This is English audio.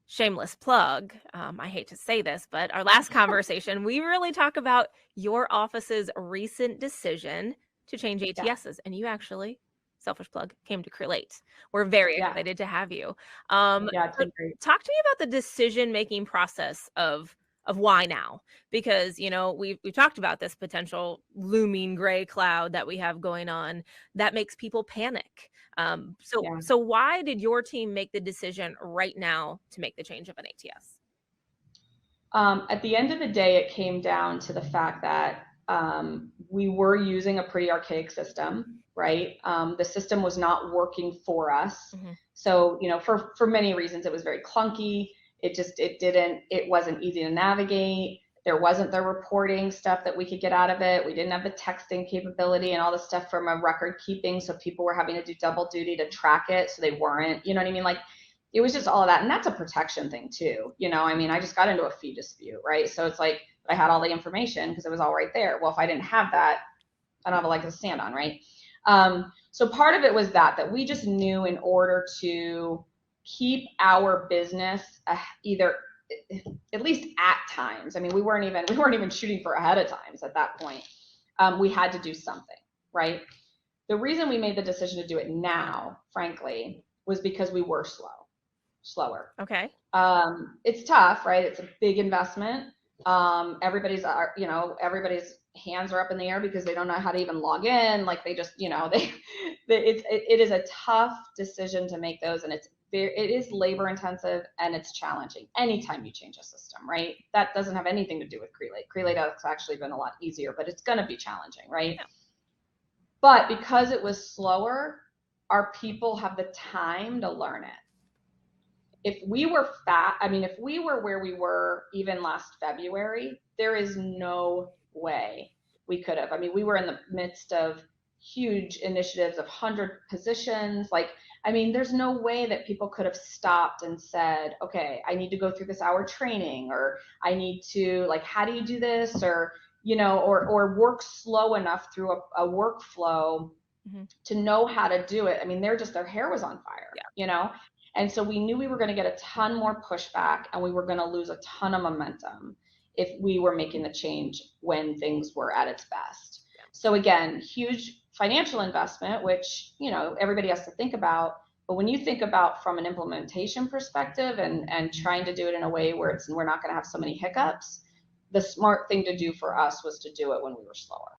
shameless plug, I hate to say this, but our last conversation, we really talk about your office's recent decision to change Yeah. ATSs, and you actually, selfish plug, came to Create. We're very Yeah. excited to have you. Yeah. It's So been great. talk to me about the decision-making process of why now, because we've talked about this potential looming gray cloud that we have going on that makes people panic. So Yeah. so why did your team make the decision right now to make the change of an ATS? At the end of the day, it came down to the fact that we were using a pretty archaic system, right? The system was not working for us. Mm-hmm. So, for many reasons, it was very clunky. It wasn't easy to navigate. There wasn't the reporting stuff that we could get out of it. We didn't have the texting capability and all the stuff from a record keeping. So people were having to do double duty to track it. So they weren't, you know what I mean? Like, it was just all of that. And that's a protection thing too. I mean, I just got into a fee dispute, right? So it's like I had all the information because it was all right there. Well, if I didn't have that, I don't have a leg to stand on, right? So part of it was that we just knew in order to keep our business either at least at times. I mean, we weren't even shooting for ahead of times at that point. We had to do something, right? The reason we made the decision to do it now, frankly, was because we were slower. Okay. It's tough, right? It's a big investment. Everybody's hands are up in the air because they don't know how to even log in. Like they just, it is a tough decision to make those, and it is labor intensive and it's challenging anytime you change a system, right? That doesn't have anything to do with Crelate. Crelate has actually been a lot easier, but it's going to be challenging, right? Yeah. But because it was slower, our people have the time to learn it. If we were if we were where we were even last February, there is no way we could have. I mean, we were in the midst of huge initiatives of 100 positions. There's no way that people could have stopped and said, okay, I need to go through this hour training, or I need to, how do you do this? Or, or work slow enough through a workflow Mm-hmm. to know how to do it. I mean, their hair was on fire, Yeah. And so we knew we were going to get a ton more pushback and we were going to lose a ton of momentum if we were making the change when things were at its best. Yeah. So again, huge financial investment, which, everybody has to think about. But when you think about from an implementation perspective and trying to do it in a way where we're not going to have so many hiccups, the smart thing to do for us was to do it when we were slower.